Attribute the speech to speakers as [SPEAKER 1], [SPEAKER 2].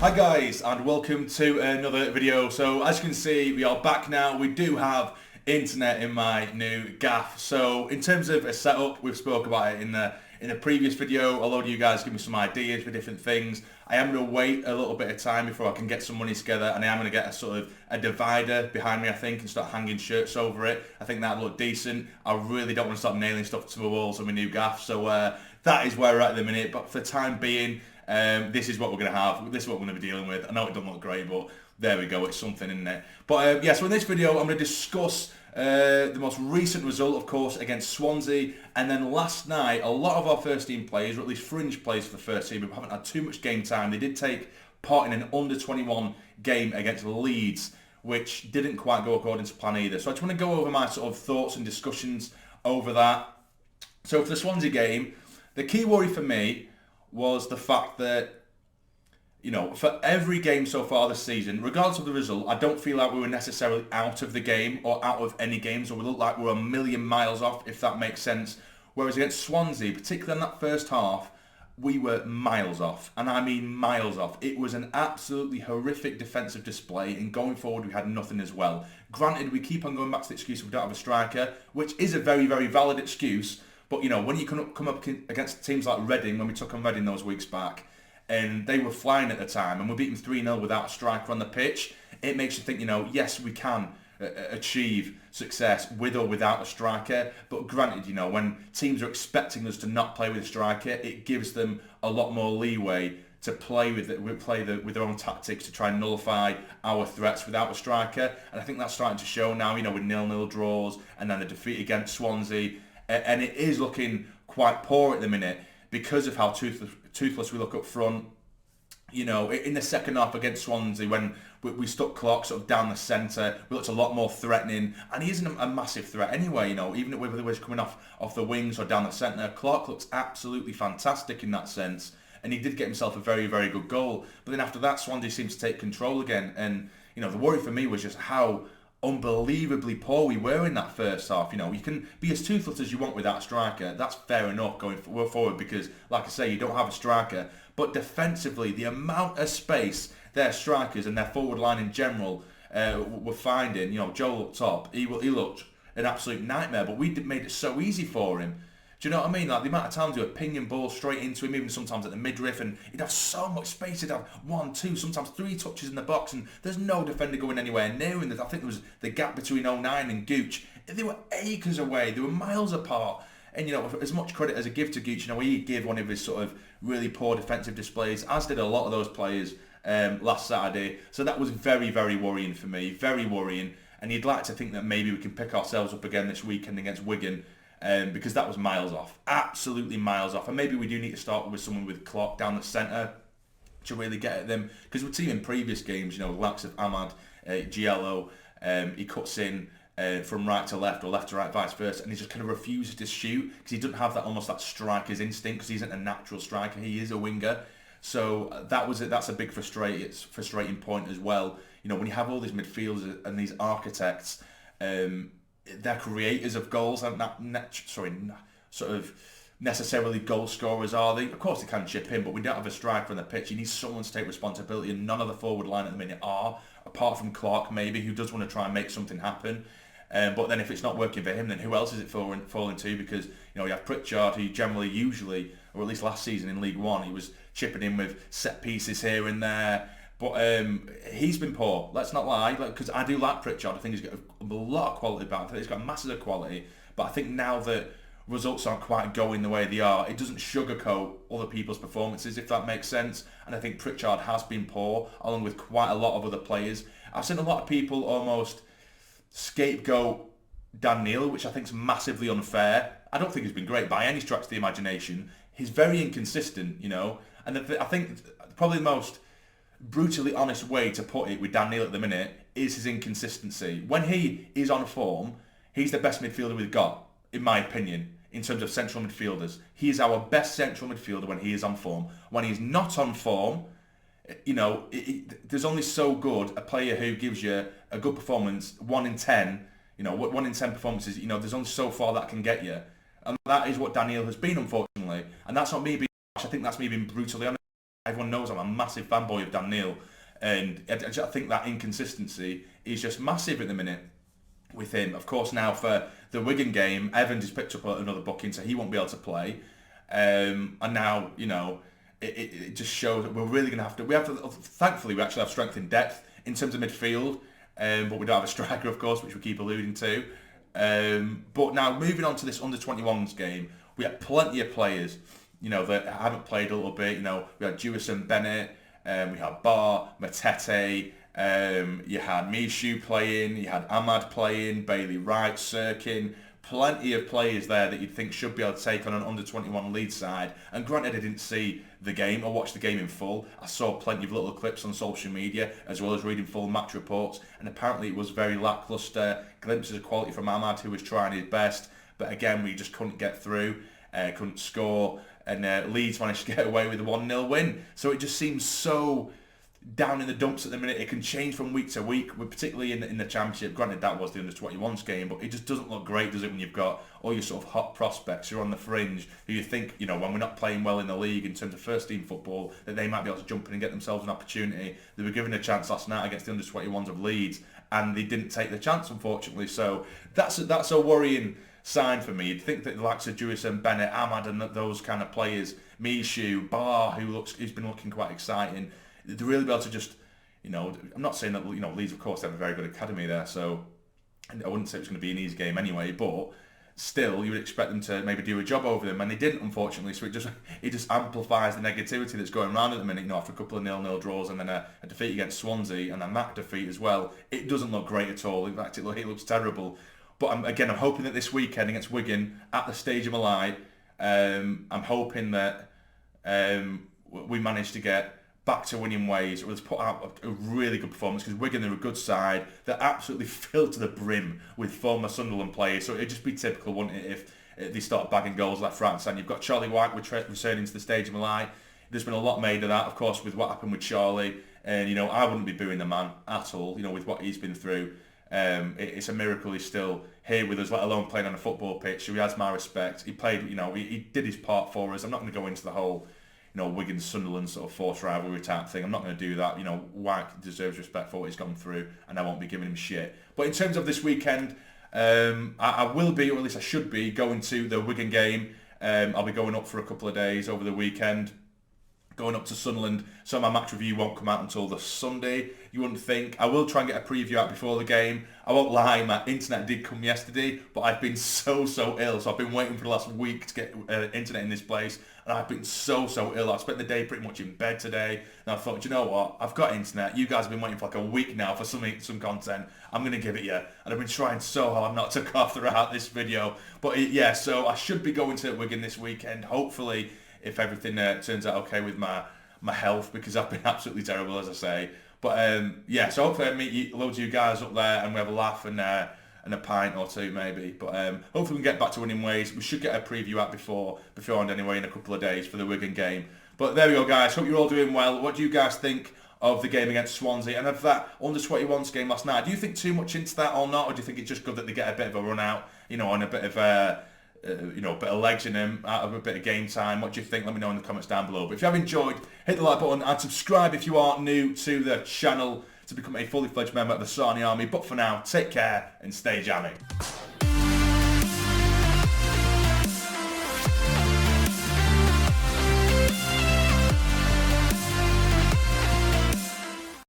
[SPEAKER 1] Hi guys, and welcome to another video. So as you can see, we are back now. We do have internet in my new gaff. So in terms of a setup, we've spoke about it in the previous video. A lot of you guys give me some ideas for different things. I am going to wait a little bit of time before I can get some money together, and I am going to get a sort of a divider behind me, I think, and start hanging shirts over it. I think that'd look decent. I really don't want to start nailing stuff to the walls of my new gaff. So that is where we're at the minute. But for the time being, this is what we're going to have. This is what we're going to be dealing with. I know it doesn't look great, but there we go. It's something, isn't it? But yeah, so in this video, I'm going to discuss the most recent result, of course, against Swansea. And then last night, a lot of our first team players, or at least fringe players for the first team, who haven't had too much game time, they did take part in an under-21 game against Leeds, which didn't quite go according to plan either. So I just want to go over my sort of thoughts and discussions over that. So for the Swansea game, the key worry for me was the fact that, you know, for every game so far this season, regardless of the result, I don't feel like we were necessarily out of the game or out of any games, or we look like we were a million miles off, if that makes sense. Whereas against Swansea, particularly in that first half, we were miles off, and I mean miles off. It was an absolutely horrific defensive display, and going forward we had nothing as well. Granted, we keep on going back to the excuse we don't have a striker, which is a very, very valid excuse. But, you know, when you come up against teams like Reading, when we took on Reading those weeks back, and they were flying at the time, and we beat them 3-0 without a striker on the pitch, it makes you think, you know, yes, we can achieve success with or without a striker. But granted, you know, when teams are expecting us to not play with a striker, it gives them a lot more leeway to play with their own tactics to try and nullify our threats without a striker. And I think that's starting to show now, you know, with 0-0 draws and then the defeat against Swansea. And it is looking quite poor at the minute because of how toothless we look up front. You know, in the second half against Swansea, when we stuck Clark sort of down the centre, we looked a lot more threatening. And he isn't a massive threat anyway, you know, even whether he's coming off the wings or down the centre. Clark looks absolutely fantastic in that sense. And he did get himself a very, very good goal. But then after that, Swansea seemed to take control again. And, you know, the worry for me was just how unbelievably poor we were in that first half. You know, you can be as toothless as you want without a striker. That's fair enough going forward because, like I say, you don't have a striker. But defensively, the amount of space their strikers and their forward line in general were finding. You know, Joe looked top. He looked an absolute nightmare, but we made it so easy for him. Do you know what I mean? Like the amount of times he would pinging balls straight into him, even sometimes at the midriff, and he'd have so much space. He'd have 1, 2, sometimes 3 touches in the box, and there's no defender going anywhere near him. I think there was the gap between 09 and Gooch. They were acres away. They were miles apart. And, you know, as much credit as I give to Gooch, you know, he gave one of his sort of really poor defensive displays, as did a lot of those players last Saturday. So that was very, very worrying for me. Very worrying. And you'd like to think that maybe we can pick ourselves up again this weekend against Wigan. Because that was miles off, absolutely miles off. And maybe we do need to start with someone with Clark down the centre to really get at them. Because we've seen in previous games, you know, the likes of Ahmad, Giello, he cuts in from right to left or left to right, vice versa, and he just kind of refuses to shoot because he doesn't have that almost that striker's instinct because he isn't a natural striker. He is a winger. So that's a big frustrating point as well. You know, when you have all these midfielders and these architects, they're creators of goals, and sort of necessarily goal scorers, are they? Of course they can chip in, but we don't have a striker on the pitch. You need someone to take responsibility, and none of the forward line at the minute are, apart from Clark maybe, who does want to try and make something happen. But then if it's not working for him, then who else is it falling to? Because, you know, you have Pritchard, who usually, or at least last season in League One, he was chipping in with set pieces here and there. But he's been poor, let's not lie, because I do like Pritchard. I think he's got a lot of quality about him. He's got masses of quality. But I think now that results aren't quite going the way they are, it doesn't sugarcoat other people's performances, if that makes sense. And I think Pritchard has been poor, along with quite a lot of other players. I've seen a lot of people almost scapegoat Dhannoo, which I think is massively unfair. I don't think he's been great by any stretch of the imagination. He's very inconsistent, you know. And I think probably the most brutally honest way to put it with Dhannoo at the minute is his inconsistency. When he is on form, he's the best midfielder we've got, in my opinion, in terms of central midfielders. He is our best central midfielder when he is on form. When he's not on form, you know, there's only so good a player who gives you a good performance, 1 in 10, you know, 1 in 10 performances, you know, there's only so far that can get you. And that is what Dhannoo has been, unfortunately. And that's not me being harsh, I think that's me being brutally honest. everyone knows I'm a massive fanboy of Dhannoo, and I think that inconsistency is just massive at the minute with him. Of course, now for the Wigan game, Evans has picked up another booking, so he won't be able to play. And now, it just shows that we're really going to have to... Thankfully, we actually have strength in depth in terms of midfield, but we don't have a striker, of course, which we keep alluding to. But now, moving on to this under-21s game, we had plenty of players, that haven't played a little bit. We had Jewison Bennett, we had Bar, Matete, you had Mishu playing, you had Ahmad playing, Bailey Wright, Sirkin. Plenty of players there that you'd think should be able to take on an under-21 lead side. And granted, I didn't see the game or watch the game in full. I saw plenty of little clips on social media, as well as reading full match reports. And apparently it was very lacklustre. Glimpses of quality from Ahmad, who was trying his best. But again, we just couldn't get through, couldn't score. And Leeds managed to get away with a 1-0 win. So it just seems so down in the dumps at the minute. It can change from week to week, particularly in the Championship. Granted, that was the under-21s game, but it just doesn't look great, does it, when you've got all your sort of hot prospects who are on the fringe, who you think, when we're not playing well in the league in terms of first-team football, that they might be able to jump in and get themselves an opportunity. They were given a chance last night against the under-21s of Leeds, and they didn't take the chance, unfortunately. So that's a worrying sign for me. You'd think that the likes of Jewison, Bennett, Ahmad, and those kind of players, Mishu, Bar, who's been looking quite exciting, to really be able to just, I'm not saying that, Leeds, of course, they have a very good academy there, so I wouldn't say it's going to be an easy game anyway, but still, you would expect them to maybe do a job over them, and they didn't, unfortunately, so it just amplifies the negativity that's going around at the minute, after a couple of 0-0 draws and then a defeat against Swansea, and a MAC defeat as well. It doesn't look great at all. In fact, it looks terrible. But I'm hoping that this weekend against Wigan, at the Stadium of Light, I'm hoping that we manage to get back to winning ways, or let's put out a really good performance, because Wigan are a good side. They're absolutely filled to the brim with former Sunderland players, so it'd just be typical, wouldn't it, if they start bagging goals left, right and centre. You've got Charlie White returning to the Stadium of Light. There's been a lot made of that, of course, with what happened with Charlie, and I wouldn't be booing the man at all, with what he's been through. It's a miracle he's still here with us, let alone playing on a football pitch. So he has my respect. He played, he did his part for us. I'm not going to go into the whole, Wigan Sunderland sort of forced rivalry type thing. I'm not going to do that. White deserves respect for what he's gone through, and I won't be giving him shit. But in terms of this weekend, I will be, or at least I should be, going to the Wigan game. I'll be going up for a couple of days over the weekend, going up to Sunderland, so my match review won't come out until the Sunday, you wouldn't think. I will try and get a preview out before the game. I won't lie, my internet did come yesterday, but I've been so ill, so I've been waiting for the last week to get internet in this place, and I've been so ill. I spent the day pretty much in bed today, and I thought, you know what, I've got internet. You guys have been waiting for like a week now for some content. I'm going to give it you, and I've been trying so hard not to cough throughout this video. But yeah, so I should be going to Wigan this weekend, hopefully, if everything turns out okay with my health, because I've been absolutely terrible, as I say. But yeah, so hopefully I meet loads of you guys up there and we have a laugh and a pint or two maybe. But hopefully we can get back to winning ways. We should get a preview out beforehand anyway in a couple of days for the Wigan game. But there we go, guys. Hope you're all doing well. What do you guys think of the game against Swansea and of that under-21s game last night? Do you think too much into that or not, or do you think it's just good that they get a bit of a run out, and a bit of a bit of legs in them, out of a bit of game time? What do you think? Let me know in the comments down below. But if you have enjoyed, hit the like button and subscribe if you are new to the channel to become a fully fledged member of the Sarny Army. But for now, take care and stay jammy.